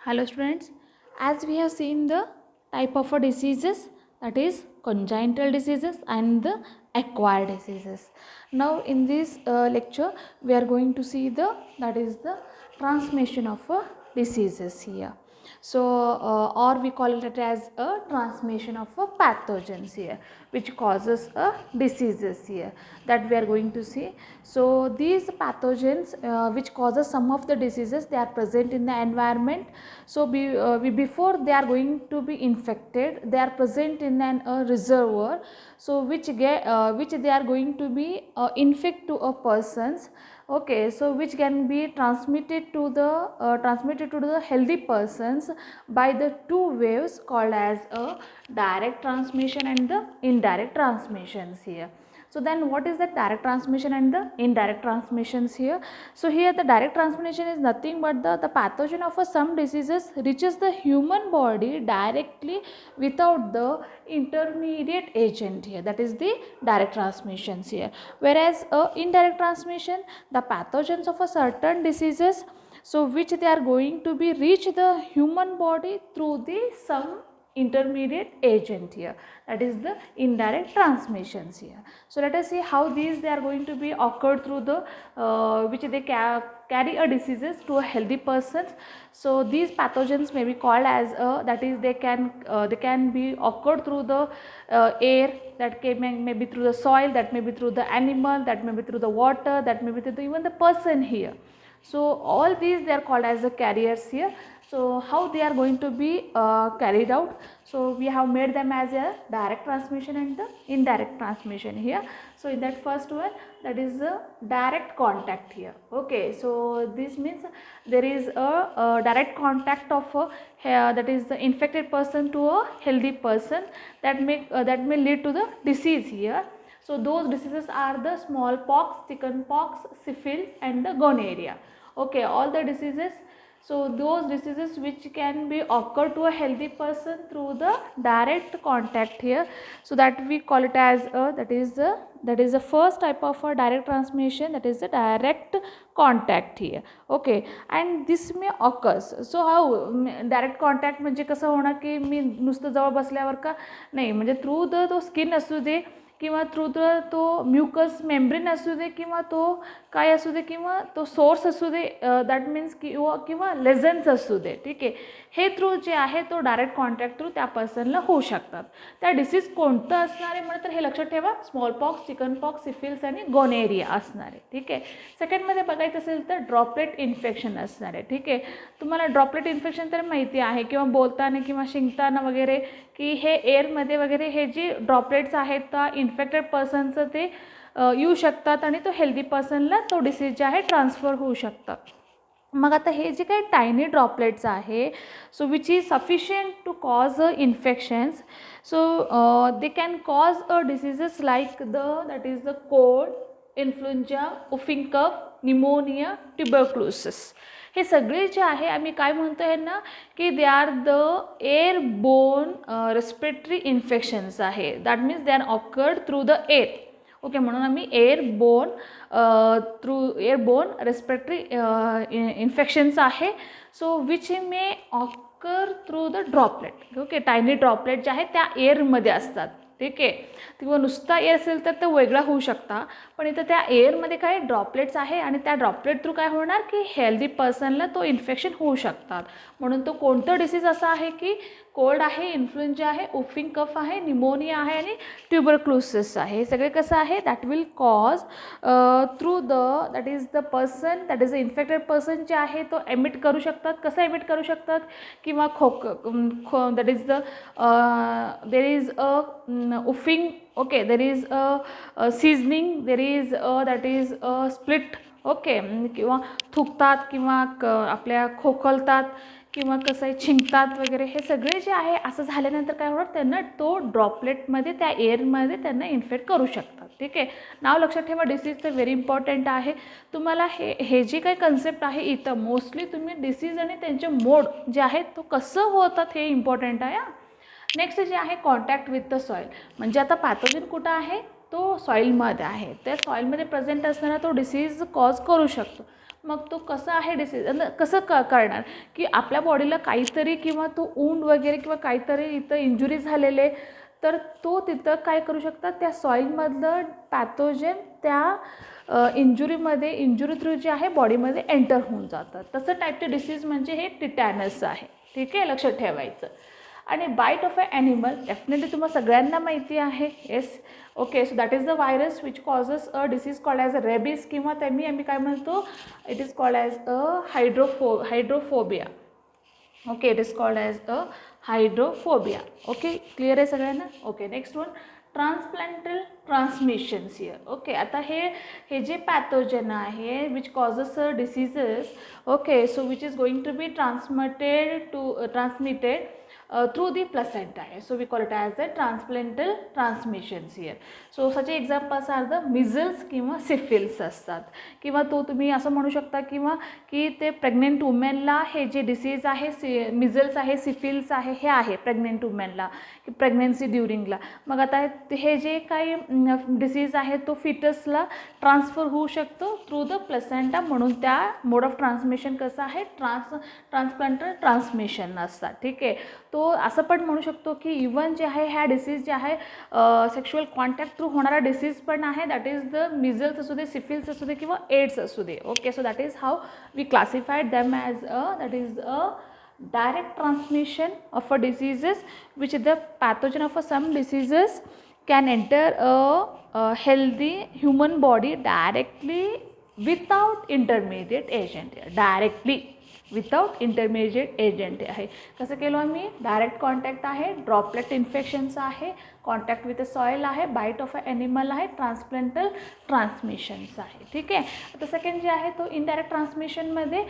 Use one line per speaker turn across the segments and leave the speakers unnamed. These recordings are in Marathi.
Hello students, as we have seen the type of diseases, that is congenital diseases and the acquired diseases. Now in this lecture we are going to see the transmission of diseases here. So or we call it as a transmission of pathogens here, which causes diseases here, that we are going to see. So these pathogens which causes some of the diseases, they are present in the environment. So before they are going to be infected, they are present in a reservoir, so which they are going to be infect to a persons. Okay, so which can be transmitted to the healthy persons by the two waves called as a direct transmission and the indirect transmissions here. So then what is the direct transmission and the indirect transmissions here? So here the direct transmission is nothing but the pathogen of some diseases reaches the human body directly without the intermediate agent here, that is the direct transmissions here. Whereas indirect transmission, the pathogens of a certain diseases, so which they are going to be reach the human body through the some intermediate agent here, that is the indirect transmissions here. So let us see how these they are going to be occurred through the which they carry a diseases to a healthy person. So these pathogens may be called as that is they can be occurred through the air, that may be through the soil, that may be through the animal, that may be through the water, that may be through even the person here. So all these they are called as the carriers here. So how they are going to be carried out? So we have made them as a direct transmission and the indirect transmission here. So in that first one, that is the direct contact here. Okay, so this means there is a direct contact of that is the infected person to a healthy person, that may lead to the disease here. So those diseases are the smallpox, chickenpox, syphilis and the gonorrhea. Okay, all the diseases. So those diseases which can be occur to a healthy person through the direct contact here. So that we call it as that is the first type of a direct transmission, that is the direct contact here. Okay, and this may occurs. So how direct contact म्हणजे कसं होणार की मी नुसतं जवळ बसल्यावर का नाही, म्हणजे थ्रू द तो स्किन असू दे किंवा थ्रू द तो म्युकस मेम्ब्रेन असू दे किंवा तो काय असू दे किंवा तो सोर्स असू दे, दॅट मीन्स किंवा लेझन्स असू दे. ठीक आहे, हे थ्रू जे आहे तो डायरेक्ट कॉन्टॅक्ट थ्रू त्या पर्सनला होऊ शकतात. त्या डिसीज कोणतं असणार आहे म्हणत तर हे लक्षात ठेवा, स्मॉलपॉक्स, चिकनपॉक्स, सिफिल्स आणि गोनेरिया असणार आहे. ठीक आहे. सेकंडमध्ये बघायचं असेल तर ड्रॉपलेट इन्फेक्शन असणार आहे. ठीक आहे, तुम्हाला ड्रॉपलेट इन्फेक्शन तर माहिती आहे, किंवा बोलताना किंवा शिंकताना वगैरे की हे एअरमध्ये वगैरे हे जे ड्रॉपलेट्स आहेत त्या इन्फेक्टेड पर्सनचं ते येऊ शकतात आणि तो हेल्दी पर्सनला तो डिसीज जे आहे ट्रान्सफर होऊ शकतात. मग आता हे जे काही टायनी ड्रॉपलेट्स आहे, so which is sufficient to cause infections. So they can cause a diseases like that is the cold, influenza, whooping cough, pneumonia, tuberculosis. हे सगळे जे आहे आम्ही काय म्हणतो आहे ना की they are the airborne respiratory infections आहे, that means they are occurred through the air. Okay, म्हणून आम्ही एअरबोर्न रेस्पिरेटरी इन्फेक्शन्स आहे. So which may occur through the droplet. Okay, tiny droplet जे आहे त्या एअरमध्ये असतात. ठीक आहे, किंवा नुसता एअर असेल तर ते वेगळा होऊ शकता, पण इथं त्या एअरमध्ये काही ड्रॉपलेट्स आहे आणि त्या ड्रॉपलेट थ्रू काय होणार की हेल्दी पर्सनला तो इन्फेक्शन होऊ शकतात. म्हणून तो कोणतं डिसीज असा आहे की कोल्ड आहे, इन्फ्लुएंजा आहे, उफिंग कफ आहे, निमोनिया आहे आणि ट्युबरक्लोसिस आहे. हे सगळे कसं आहे, that will cause through that is the person, that is the infected person जे आहे तो एमिट करू शकतात. कसं एमिट करू शकतात, किंवा that is there is a whooping. Okay, there is a sneezing, there is that is a split. Okay, किंवा थुकतात किंवा आपल्या खोकलतात किंवा कसं आहे छिंकतात वगैरे, हे सगळे जे आहे असं झाल्यानंतर काय होणार, त्यांना तो ड्रॉपलेटमध्ये त्या एअरमध्ये त्यांना इन्फेक्ट करू शकतात. ठीक आहे, नाव लक्षात ठेवा, डिसीज तर व्हेरी इम्पॉर्टंट आहे. तुम्हाला हे जे काही कन्सेप्ट आहे इथं मोस्टली तुम्ही डिसीज आणि त्यांचे मोड जे आहेत तो कसं होतात हे इम्पॉर्टंट आहे. नेक्स्ट जे आहे कॉन्टॅक्ट विथ द सॉईल, म्हणजे आता पॅथोजन कुठं आहे, तो सॉईलमध्ये आहे. त्या सॉईलमध्ये प्रेझेंट असणारा तो डिसीज कॉज करू शकतो. मग तो कसा आहे डिसीज कसं करणार की आपल्या बॉडीला काहीतरी किंवा तो वूंड वगैरे किंवा काहीतरी इथं इंजुरी झालेले, तर तो तिथं काय करू शकतात, त्या सॉईलमधलं पॅथोजन त्या इंजुरी थ्रू जे आहे बॉडीमध्ये एंटर होऊन जातात. तसं टाईपचे डिसीज म्हणजे हे टिटॅनस आहे. ठीक आहे, लक्षात ठेवायचं. आणि bite of a animal definitely तुम्हाला सगळ्यांना माहिती आहे. Yes, okay. So that is the virus which causes a disease called as a rabies, किंवा त्यांनी आम्ही काय म्हणतो, it is called as a hydrophobia. Okay, it is called as a hydrophobia. Okay, clear आहे सगळ्यांना? Okay, next one, transplacental transmissions here. Okay, आता हे जे पॅथोजन आहे which causes diseases, okay, so which is going to be transmitted through the placenta. So we call it as the transplantal transmissions here. So such examples are the measles किंवा सिफिल्स असतात, किंवा तो तुम्ही असं म्हणू शकता किंवा की ते प्रेग्नेंट वुमेनला हे जे डिसीज आहे मिझल्स आहे, सिफिल्स आहे, हे आहे प्रेग्नेंट वुमेनला की प्रेग्नेन्सी ड्युरिंगला. मग आता हे जे काही डिसीज आहे तो फिटसला ट्रान्सफर होऊ शकतो थ्रू द प्लेसेंटा, म्हणून त्या मोड ऑफ ट्रान्समिशन कसं आहे, ट्रान्सप्लांटल ट्रान्समिशन असतात. ठीक आहे, तो असं पण म्हणू शकतो की इवन जे आहे ह्या डिसीज जे आहे सेक्शुअल कॉन्टॅक्ट थ्रू होणारा डिसीज पण आहे, दॅट इज द मिझल्स असू दे, सिफिल्स असू दे किंवा एड्स असू दे. Okay, so that is how we classified them as that is a direct transmission of a diseases which the pathogen of some diseases can enter a healthy human body directly without intermediate agent. Directly without intermediate agent आहे. कसं केलं आम्ही, डायरेक्ट कॉन्टॅक्ट आहे, ड्रॉपलेट इन्फेक्शनचं आहे, कॉन्टॅक्ट विथ सॉईल आहे, बाईट ऑफ अ ॲनिमल आहे, ट्रान्सप्लांटल ट्रान्समिशन्स आहे. ठीक आहे, आता सेकंड जे आहे तो इनडायरेक्ट ट्रान्समिशनमध्ये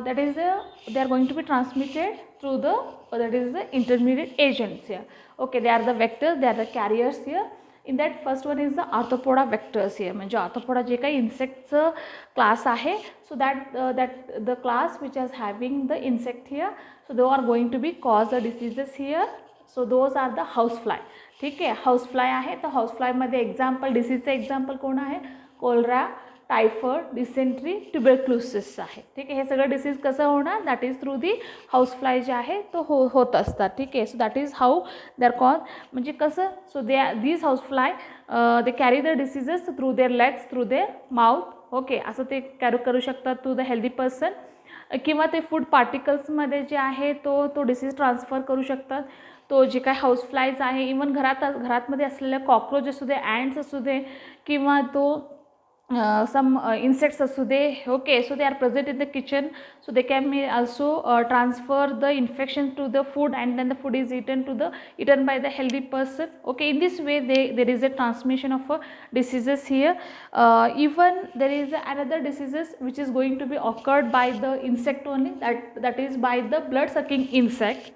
that is they are going to be transmitted through that is the intermediate agents here. Okay, they are the vectors, they are the carriers here. In that first one is the arthropoda vectors here, म्हणजे आर्थोपोडा जे काही इन्सेक्टचं क्लास आहे, so that the class which is having the insect here, so those are going to be cause the diseases here. So those R the हाऊसफ्लाय. ठीक आहे, हाऊसफ्लाय आहे, तर हाऊसफ्लायमध्ये एक्झाम्पल डिसीजचं एक्झाम्पल कोण आहे, कोलरा, टायफॉइड, डिसेंट्री, ट्युबरक्लोसिस आहे. ठीक आहे, हे सगळं डिसीज कसं होणार, that is through the housefly जे आहे तो होत असतात. ठीक आहे, so that is how they are cause, म्हणजे कसं, so these housefly they carry the diseases through their legs, through their mouth. Okay, असं ते कॅरी करू शकतात टू द हेल्दी पर्सन, किंवा ते फूड पार्टिकल्समध्ये जे आहे तो डिसीज ट्रान्सफर करू शकतात. तो जे काय हाऊसफ्लायज आहे, इवन घरातमध्ये असलेल्या कॉक्रोच असू दे, ॲन्ट्स असू दे, किंवा तो some insects असू दे. Okay, so they are present in the kitchen, so they can be also transfer the infection to the food, and then the food is eaten by the healthy person. Okay, in this way there is a transmission of diseases here. Even there is another diseases which is going to be occurred by the insect only, that is by the blood sucking insect.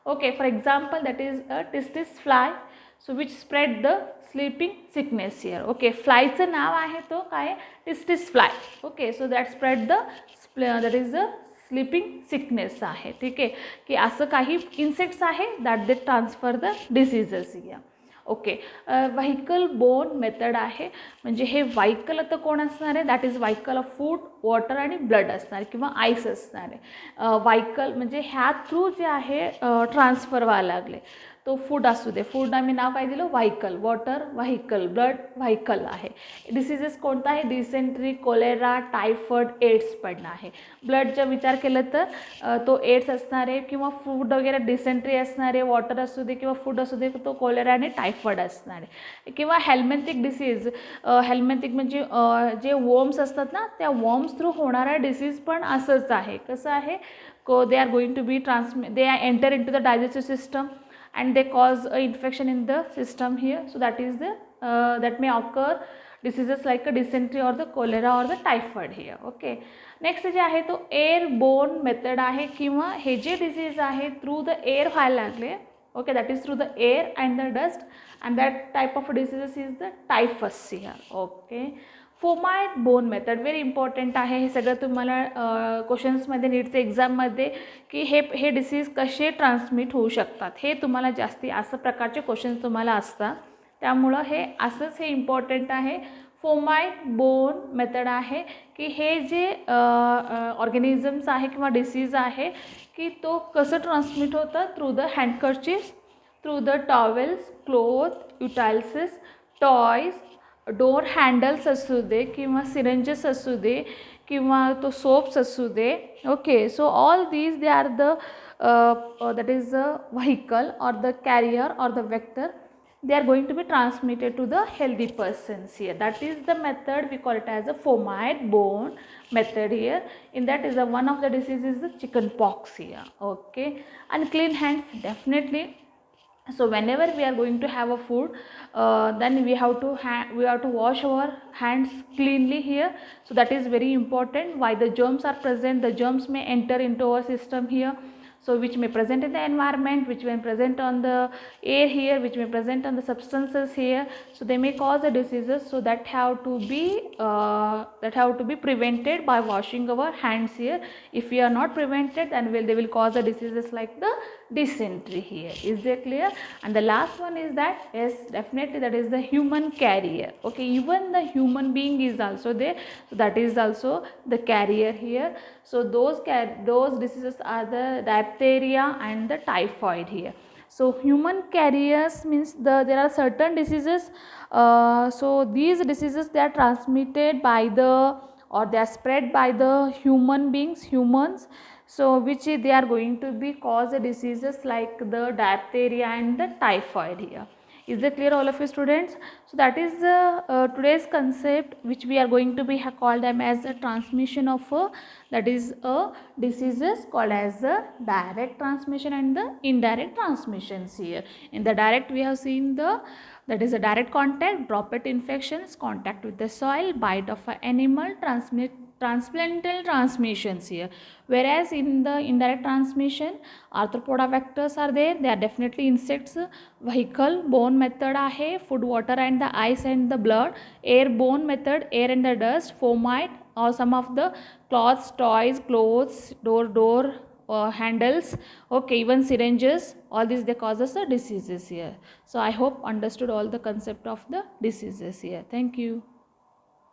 Okay, for example, that is a testis fly, so which spread the sleeping sickness here. Okay, फ्लायचं नाव आहे तो काय, tsetse fly. Okay, so that spread that is the sleeping sickness आहे. ठीक आहे, की असं काही इन्सेक्ट्स आहे that they transfer the diseases here. Okay, vehicle borne method आहे, म्हणजे हे व्हायकल आता कोण असणार आहे, that is vehicle of food, water आणि ब्लड असणार किंवा आईस असणार आहे. व्हायकल म्हणजे ह्या थ्रू जे आहे ट्रान्सफर व्हायला लागले. तो फूड असू दे, फूड आम्ही नाव काय दिलं, व्हायकल, वॉटर व्हायकल, ब्लड व्हायकल आहे. डिसीजेस कोणता आहे, डिसेंट्री, कोलेरा, टायफॉइड, एड्स पण आहे. ब्लडचा विचार केलं तर तो एड्स असणार आहे, किंवा फूड वगैरे डिसेंट्री असणार आहे, वॉटर असू दे किंवा फूड असू दे तो कोलेरा आणि टायफॉइड असणार आहे. किंवा हेल्मेंथिक डिसीज, हेल्मेंथिक म्हणजे जे वॉर्म्स असतात ना, त्या वॉर्म्स थ्रू होणारा डिसीज पण असंच आहे. कसं आहे, they are going to be they are enter in to the digestive system and they cause infection in the system here. So that is that may occur diseases like a dysentery or the cholera or the typhoid here. Okay, next जे आहे तो airborne method आहे, किंवा हे जे डिसीज आहे थ्रू द एअर व्हायला लागले. Okay, that is through the air and the dust, and that type of diseases is the typhus here. Okay, fomite bone method very important आहे. हे सगळं तुम्हाला क्वेश्चन्समध्ये नीटचे एक्झाममध्ये की हे डिसीज कसे ट्रान्समिट होऊ शकतात, हे तुम्हाला जास्ती असं प्रकारचे क्वेश्चन्स तुम्हाला असतात. त्यामुळं हे असंच हे इम्पॉर्टंट आहे. फोमाइट बोन मेथड आहे की हे जे ऑर्गॅनिझम्स आहे किंवा डिसीज आहे की तो कसं ट्रान्समिट होतं through the handkerchiefs, through the towels, cloth, utensils, toys, door handles असू दे किंवा सिरेंजेस असू दे किंवा तो सोप्स असू दे. Okay, so all these they are the that is the vehicle or the carrier or the vector, they are going to be transmitted to the healthy persons here. That is the method, we call it as a fomite bone method here. In that is the one of the disease is the chicken pox here. Okay, and clean hands definitely. So whenever we are going to have a food, then we have to wash our hands cleanly here. So that is very important. Why the germs are present, the germs may enter into our system here, so which may present in the environment, which may present on the air here, which may present on the substances here. So they may cause the diseases, so that have to be prevented by washing our hands here. If we are not prevented, then they will cause the diseases like the dysentery here. Is that clear? And the last one is that, yes, definitely, that is the human carrier. Okay, even the human being is also there, so that is also the carrier here. So those diseases are the diphtheria and the typhoid here. So human carriers means there are certain diseases, so these diseases, they are transmitted by or they are spread by the human beings, humans, so which they are going to be cause diseases like the diphtheria and the typhoid here. Is that clear, all of you students? So that is today's concept, which we are going to be called them as a transmission of that is diseases called as the direct transmission and the indirect transmissions here. In the direct, we have seen that is a direct contact, droplet infections, contact with the soil, bite of an animal, transplantal transmissions here. Whereas in the indirect transmission, arthropoda vectors are there, they are definitely insects. Vehicle, bone method आहे, food, water and the ice and the blood. Airborne method, air and the dust. Fomite or some of the cloths, toys, clothes, door handles, okay, even syringes, all these they causes the diseases here. So I hope understood all the concept of the diseases here. Thank you.